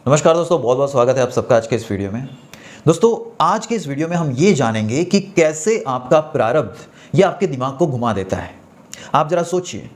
नमस्कार दोस्तों, बहुत बहुत स्वागत है आप सबका आज के इस वीडियो में। दोस्तों, आज के इस वीडियो में हम ये जानेंगे कि कैसे आपका प्रारब्ध ये आपके दिमाग को घुमा देता है। आप जरा सोचिए,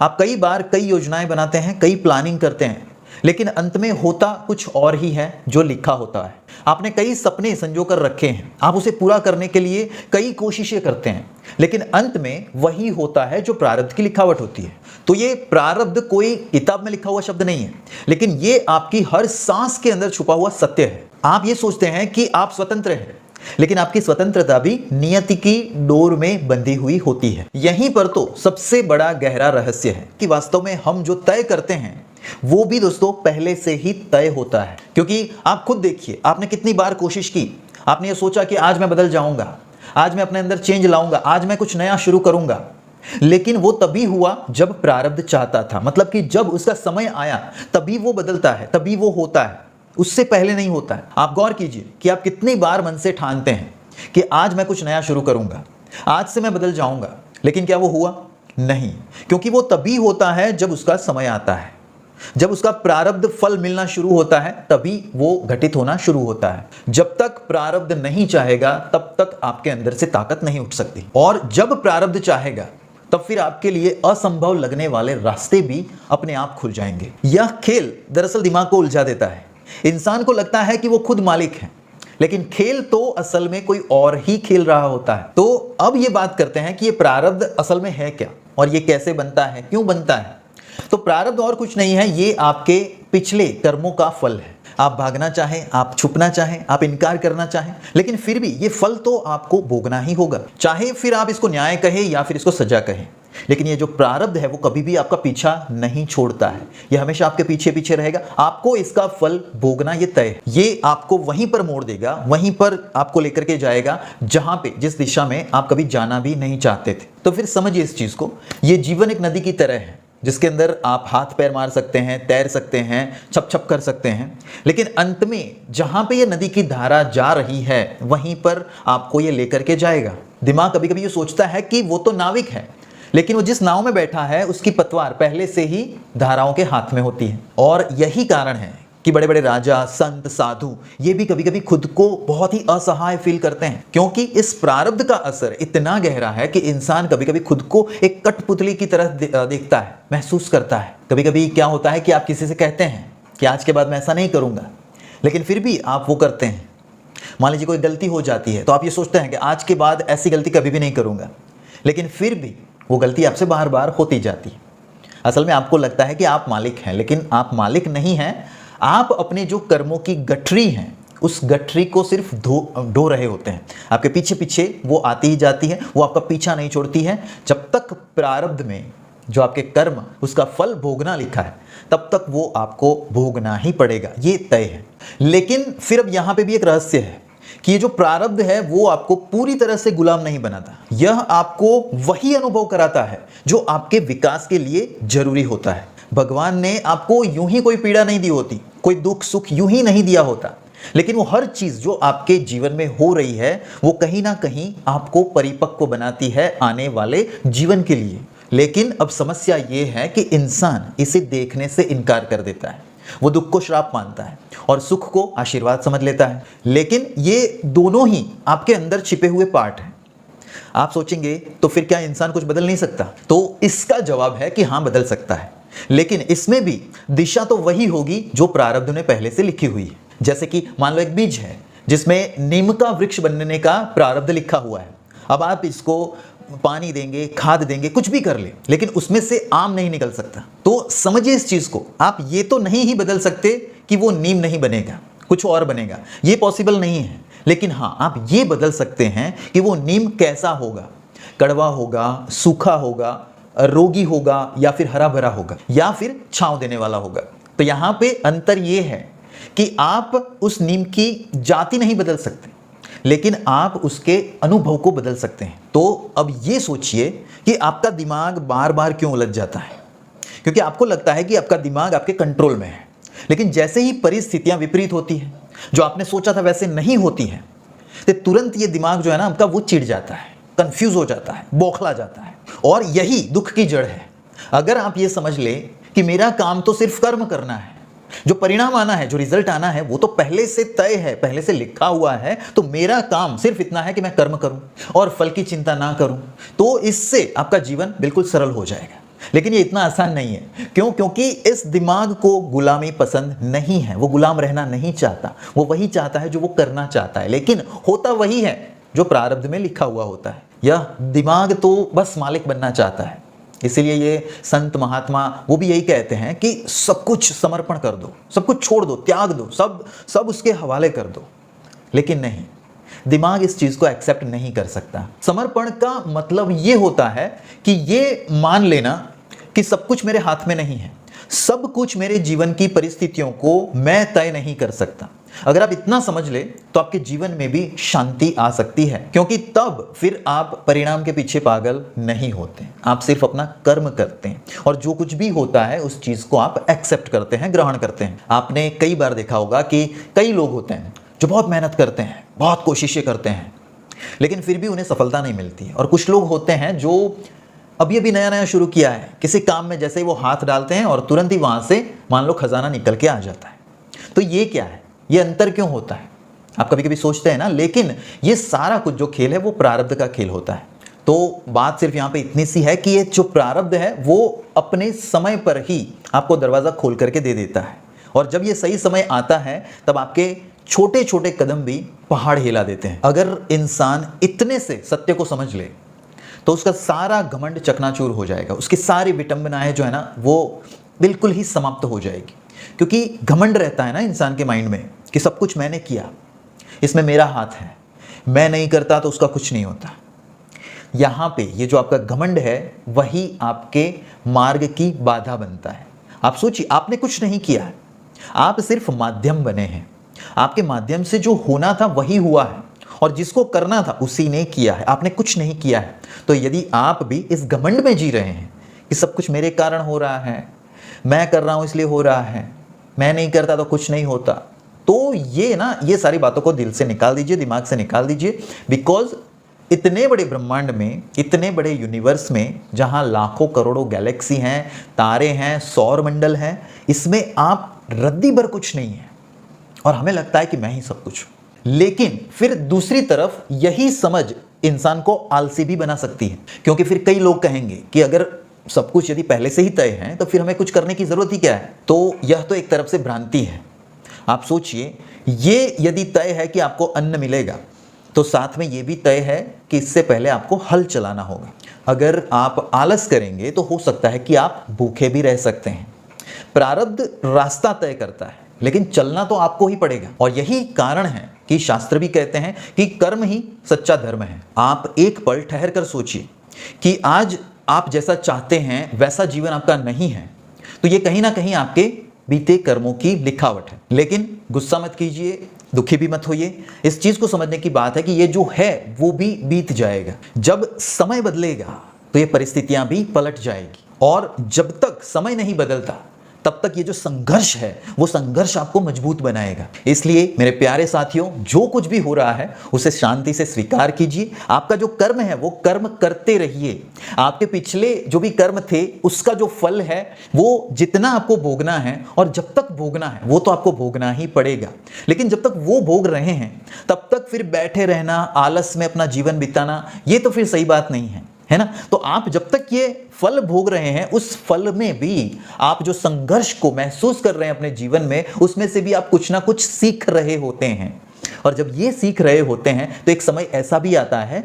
आप कई बार कई योजनाएं बनाते हैं, कई प्लानिंग करते हैं, लेकिन अंत में होता कुछ और ही है जो लिखा होता है। आपने कई सपने संजो कर रखे हैं, आप उसे पूरा करने के लिए कई कोशिशें करते हैं, लेकिन अंत में वही होता है जो प्रारब्ध की लिखावट होती है। तो ये प्रारब्ध कोई किताब में लिखा हुआ शब्द नहीं है, लेकिन ये आपकी हर सांस के अंदर छुपा हुआ सत्य है। आप ये सोचते हैं कि आप स्वतंत्र हैं, लेकिन आपकी स्वतंत्रता भी नियति की डोर में बंधी हुई होती है। यहीं पर तो सबसे बड़ा गहरा रहस्य है कि वास्तव में हम जो तय करते हैं वो भी दोस्तों पहले से ही तय होता है। क्योंकि आप खुद देखिए, आपने कितनी बार कोशिश की, आपने ये सोचा कि आज मैं बदल जाऊंगा, आज मैं अपने अंदर चेंज लाऊंगा, आज मैं कुछ नया शुरू करूंगा, लेकिन वो तभी हुआ जब प्रारब्ध चाहता था। मतलब कि जब उसका समय आया तभी वो बदलता है, तभी वो होता है, उससे पहले नहीं होता है। आप गौर कीजिए कि आप कितनी बार मन से ठानते हैं कि आज मैं कुछ नया शुरू करूंगा, आज से मैं बदल जाऊंगा, लेकिन क्या वो हुआ? नहीं, क्योंकि वो तभी होता है जब उसका समय आता है, जब उसका प्रारब्ध फल मिलना शुरू होता है, तभी वो घटित होना शुरू होता है। जब तक प्रारब्ध नहीं चाहेगा तब तक आपके अंदर से ताकत नहीं उठ सकती, और जब प्रारब्ध चाहेगा तब फिर आपके लिए असंभव लगने वाले रास्ते भी अपने आप खुल जाएंगे। यह खेल दरअसल दिमाग को उलझा देता है। इंसान को लगता है कि वो खुद मालिक है, लेकिन खेल तो असल में कोई और ही खेल रहा होता है। तो अब ये बात करते हैं कि ये प्रारब्ध असल में है क्या, और ये कैसे बनता है, क्यों बनता है। तो प्रारब्ध और कुछ नहीं है, ये आपके पिछले कर्मों का फल है। आप भागना चाहें, आप छुपना चाहें, आप इनकार करना चाहें, लेकिन फिर भी ये फल तो आपको भोगना ही होगा। चाहे फिर आप इसको न्याय कहें या फिर इसको सजा कहें, लेकिन ये जो प्रारब्ध है वो कभी भी आपका पीछा नहीं छोड़ता है। ये हमेशा आपके पीछे पीछे रहेगा। आपको इसका फल भोगना ये तय है। ये आपको वहीं पर मोड़ देगा, वहीं पर आपको लेकर के जाएगा जहां पे, जिस दिशा में आप कभी जाना भी नहीं चाहते थे। तो फिर समझिए इस चीज को, ये जीवन एक नदी की तरह है जिसके अंदर आप हाथ पैर मार सकते हैं, तैर सकते हैं, छप छप कर सकते हैं, लेकिन अंत में जहां पे ये नदी की धारा जा रही है वहीं पर आपको ये लेकर के जाएगा। दिमाग कभी कभी ये सोचता है कि वो तो नाविक है, लेकिन वो जिस नाव में बैठा है उसकी पतवार पहले से ही धाराओं के हाथ में होती है। और यही कारण है कि बड़े बड़े राजा, संत, साधु ये भी कभी कभी खुद को बहुत ही असहाय फील करते हैं, क्योंकि इस प्रारब्ध का असर इतना गहरा है कि इंसान कभी कभी खुद को एक कठपुतली की तरह देखता है, महसूस करता है। कभी कभी क्या होता है कि आप किसी से कहते हैं कि आज के बाद मैं ऐसा नहीं करूंगा, लेकिन फिर भी आप वो करते हैं। मान लीजिए कोई गलती हो जाती है तो आप ये सोचते हैं कि आज के बाद ऐसी गलती कभी भी नहीं करूंगा, लेकिन फिर भी वो गलती आपसे बार बार होती जाती है। असल में आपको लगता है कि आप मालिक हैं, लेकिन आप मालिक नहीं हैं। आप अपने जो कर्मों की गठरी हैं उस गठरी को सिर्फ ढो रहे होते हैं। आपके पीछे पीछे वो आती ही जाती है, वो आपका पीछा नहीं छोड़ती है। जब तक प्रारब्ध में जो आपके कर्म उसका फल भोगना लिखा है तब तक वो आपको भोगना ही पड़ेगा, ये तय है। लेकिन फिर अब यहाँ पे भी एक रहस्य है कि ये जो प्रारब्ध है वो आपको पूरी तरह से गुलाम नहीं बनाता। यह आपको वही अनुभव कराता है जो आपके विकास के लिए जरूरी होता है। भगवान ने आपको यूं ही कोई पीड़ा नहीं दी होती, कोई दुख सुख यूं ही नहीं दिया होता, लेकिन वो हर चीज जो आपके जीवन में हो रही है वो कहीं ना कहीं आपको परिपक्व बनाती है आने वाले जीवन के लिए। लेकिन अब समस्या ये है कि इंसान इसे देखने से इनकार कर देता है। वो दुख को श्राप मानता है और सुख को आशीर्वाद समझ लेता है। लेकिन ये दोनों ही आपके अंदर छिपे हुए पार्ट हैं। आप सोचेंगे तो फिर क्या इंसान कुछ बदल नहीं सकता? तो इसका जवाब है कि हाँ, बदल सकता है, लेकिन इसमें भी दिशा तो वही होगी जो प्रारब्ध ने पहले से लिखी हुई है। जैसे कि मान लो एक बीज है जिसमें नीम का वृक्ष बनने का प्रारब्ध लिखा हुआ है। अब आप इसको पानी देंगे, खाद देंगे, कुछ भी कर ले, लेकिन उसमें से आम नहीं निकल सकता। तो समझिए इस चीज को, आप ये तो नहीं ही बदल सकते कि वो नीम नहीं बनेगा, कुछ और बनेगा, ये पॉसिबल नहीं है। लेकिन हाँ, आप ये बदल सकते हैं कि वो नीम कैसा होगा, कड़वा होगा, सूखा होगा, रोगी होगा, या फिर हरा भरा होगा, या फिर छांव देने वाला होगा। तो यहां पे अंतर यह है कि आप उस नीम की जाति नहीं बदल सकते, लेकिन आप उसके अनुभव को बदल सकते हैं। तो अब ये सोचिए कि आपका दिमाग बार बार क्यों उलझ जाता है, क्योंकि आपको लगता है कि आपका दिमाग आपके कंट्रोल में है, लेकिन जैसे ही परिस्थितियां विपरीत होती हैं, जो आपने सोचा था वैसे नहीं होती हैं, तो तुरंत ये दिमाग जो है ना आपका, वो चिढ़ जाता है, कंफ्यूज हो जाता है, बौखला जाता है। और यही दुख की जड़ है। अगर आप ये समझ ले कि मेरा काम तो सिर्फ कर्म करना है, जो परिणाम आना है, जो रिजल्ट आना है, वो तो पहले से तय है, पहले से लिखा हुआ है। तो मेरा काम सिर्फ इतना है कि मैं कर्म करूं और फल की चिंता ना करूं। तो इससे आपका जीवन बिल्कुल सरल हो जाएगा। लेकिन ये इतना आसान नहीं है। क्यों? क्योंकि इस दिमाग को गुलामी पसंद नहीं है। वो गुलाम रहना नहीं चाहता, वो वही चाहता है जो वो करना चाहता है, लेकिन होता वही है जो प्रारब्ध में लिखा हुआ होता है। यह दिमाग तो बस मालिक बनना चाहता है। इसीलिए ये संत महात्मा वो भी यही कहते हैं कि सब कुछ समर्पण कर दो, सब कुछ छोड़ दो, त्याग दो, सब उसके हवाले कर दो। लेकिन नहीं, दिमाग इस चीज को एक्सेप्ट नहीं कर सकता। समर्पण का मतलब ये होता है कि ये मान लेना कि सब कुछ मेरे हाथ में नहीं है, सब कुछ मेरे जीवन की परिस्थितियों को मैं तय नहीं कर सकता। अगर आप इतना समझ ले तो आपके जीवन में भी शांति आ सकती है, क्योंकि तब फिर आप परिणाम के पीछे पागल नहीं होते। आप सिर्फ अपना कर्म करते हैं और जो कुछ भी होता है उस चीज को आप एक्सेप्ट करते हैं, ग्रहण करते हैं। आपने कई बार देखा होगा कि कई लोग होते हैं जो बहुत मेहनत करते हैं, बहुत कोशिशें करते हैं, लेकिन फिर भी उन्हें सफलता नहीं मिलती है। और कुछ लोग होते हैं जो अभी अभी नया नया शुरू किया है, किसी काम में जैसे ही वो हाथ डालते हैं और तुरंत ही वहां से मान लो खजाना निकल के आ जाता है। तो ये क्या है? ये अंतर क्यों होता है? आप कभी कभी सोचते हैं ना। लेकिन ये सारा कुछ जो खेल है वो प्रारब्ध का खेल होता है। तो बात सिर्फ यहाँ पे इतनी सी है कि ये जो प्रारब्ध है वो अपने समय पर ही आपको दरवाजा खोल करके दे देता है, और जब ये सही समय आता है तब आपके छोटे छोटे कदम भी पहाड़ हिला देते हैं। अगर इंसान इतने से सत्य को समझ ले तो उसका सारा घमंड चकनाचूर हो जाएगा, उसकी सारी विटंबनाएं जो है ना वो बिल्कुल ही समाप्त हो जाएगी। क्योंकि घमंड रहता है ना इंसान के माइंड में कि सब कुछ मैंने किया, इसमें मेरा हाथ है, मैं नहीं करता तो उसका कुछ नहीं होता। यहाँ पे ये जो आपका घमंड है वही आपके मार्ग की बाधा बनता है। आप सोचिए, आपने कुछ नहीं किया है, आप सिर्फ माध्यम बने हैं। आपके माध्यम से जो होना था वही हुआ है, और जिसको करना था उसी ने किया है, आपने कुछ नहीं किया है। तो यदि आप भी इस घमंड में जी रहे हैं कि सब कुछ मेरे कारण हो रहा है, मैं कर रहा हूं इसलिए हो रहा है, मैं नहीं करता तो कुछ नहीं होता, तो ये सारी बातों को दिल से निकाल दीजिए, दिमाग से निकाल दीजिए। बिकॉज इतने बड़े ब्रह्मांड में, इतने बड़े यूनिवर्स में, जहां लाखों करोड़ों गैलेक्सी हैं, तारे हैं, सौर मंडल हैं, इसमें आप रद्दी भर कुछ नहीं है और हमें लगता है कि मैं ही सब कुछ। लेकिन फिर दूसरी तरफ यही समझ इंसान को आलसी भी बना सकती है, क्योंकि फिर कई लोग कहेंगे कि अगर सब कुछ यदि पहले से ही तय है तो फिर हमें कुछ करने की जरूरत ही क्या है। तो यह तो एक तरफ से भ्रांति है। आप सोचिए, ये यदि तय है कि आपको अन्न मिलेगा तो साथ में ये भी तय है कि इससे पहले आपको हल चलाना होगा। अगर आप आलस करेंगे तो हो सकता है कि आप भूखे भी रह सकते हैं। प्रारब्ध रास्ता तय करता है, लेकिन चलना तो आपको ही पड़ेगा। और यही कारण है कि शास्त्र भी कहते हैं कि कर्म ही सच्चा धर्म है। आप एक पल ठहर कर सोचिए कि आज आप जैसा चाहते हैं वैसा जीवन आपका नहीं है, तो ये कहीं ना कहीं आपके बीते कर्मों की लिखावट है। लेकिन गुस्सा मत कीजिए, दुखी भी मत होइए। इस चीज को समझने की बात है कि ये जो है वो भी बीत जाएगा। जब समय बदलेगा तो ये परिस्थितियां भी पलट जाएगी, और जब तक समय नहीं बदलता तब तक ये जो संघर्ष है वो संघर्ष आपको मजबूत बनाएगा। इसलिए मेरे प्यारे साथियों, जो कुछ भी हो रहा है उसे शांति से स्वीकार कीजिए। आपका जो कर्म है वो कर्म करते रहिए। आपके पिछले जो भी कर्म थे उसका जो फल है वो जितना आपको भोगना है, और जब तक भोगना है वो तो आपको भोगना ही पड़ेगा। लेकिन जब तक वो भोग रहे हैं तब तक फिर बैठे रहना, आलस में अपना जीवन बिताना, ये तो फिर सही बात नहीं है ना। तो आप जब तक ये फल भोग रहे हैं उस फल में भी आप जो संघर्ष को महसूस कर रहे हैं अपने जीवन में, उसमें से भी आप कुछ ना कुछ सीख रहे होते हैं। और जब ये सीख रहे होते हैं तो एक समय ऐसा भी आता है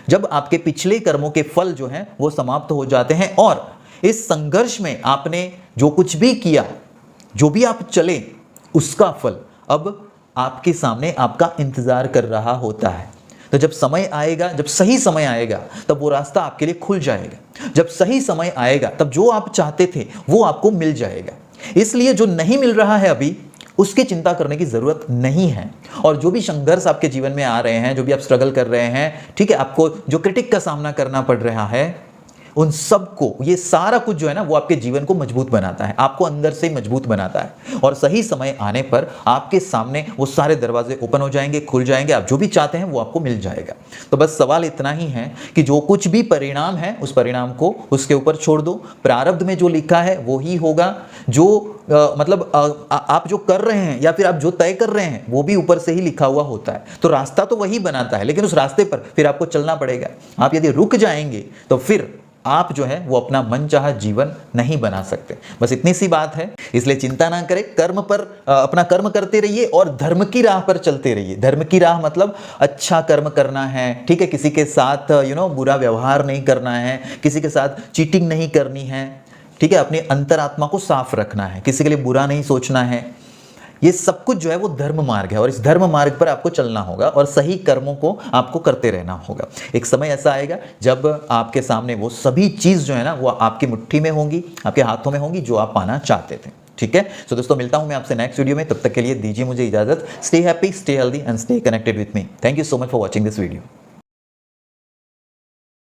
जब आपके पिछले कर्मों के फल जो हैं वो समाप्त हो जाते हैं, और इस संघर्ष में आपने जो कुछ भी किया, जो भी आप चले, उसका फल अब आपके सामने आपका इंतजार कर रहा होता है। तो जब समय आएगा, जब सही समय आएगा, तब वो रास्ता आपके लिए खुल जाएगा। जब सही समय आएगा तब जो आप चाहते थे वो आपको मिल जाएगा। इसलिए जो नहीं मिल रहा है अभी, उसकी चिंता करने की जरूरत नहीं है। और जो भी संघर्ष आपके जीवन में आ रहे हैं, जो भी आप स्ट्रगल कर रहे हैं, ठीक है, आपको जो क्रिटिक का सामना करना पड़ रहा है, उन सबको, ये सारा कुछ जो है ना वो आपके जीवन को मजबूत बनाता है, आपको अंदर से मजबूत बनाता है। और सही समय आने पर आपके सामने वो सारे दरवाजे ओपन हो जाएंगे, खुल जाएंगे, आप जो भी चाहते हैं वो आपको मिल जाएगा। तो बस सवाल इतना ही है कि जो कुछ भी परिणाम है उस परिणाम को उसके ऊपर छोड़ दो। प्रारब्ध में जो लिखा है वो ही होगा। जो आप जो कर रहे हैं या फिर आप जो तय कर रहे हैं वो भी ऊपर से ही लिखा हुआ होता है। तो रास्ता तो वही बनाता है, लेकिन उस रास्ते पर फिर आपको चलना पड़ेगा। आप यदि रुक जाएंगे तो फिर आप जो है वो अपना मनचाहा जीवन नहीं बना सकते। बस इतनी सी बात है, इसलिए चिंता ना करें, कर्म पर अपना कर्म करते रहिए और धर्म की राह पर चलते रहिए। धर्म की राह मतलब अच्छा कर्म करना है, ठीक है, किसी के साथ बुरा व्यवहार नहीं करना है, किसी के साथ चीटिंग नहीं करनी है, ठीक है, अपनी अंतरात्मा को साफ रखना है, किसी के लिए बुरा नहीं सोचना है। ये सब कुछ जो है वो धर्म मार्ग है और इस धर्म मार्ग पर आपको चलना होगा और सही कर्मों को आपको करते रहना होगा। एक समय ऐसा आएगा जब आपके सामने वो सभी चीज़ जो है ना वो आपकी मुट्ठी में होंगी, आपके हाथों में होंगी, जो आप पाना चाहते थे। ठीक है, सो दोस्तों मिलता हूं मैं आपसे नेक्स्ट वीडियो में। तब तक के लिए दीजिए मुझे इजाजत। Stay happy, stay healthy and stay connected with me. Thank you so much for watching this video.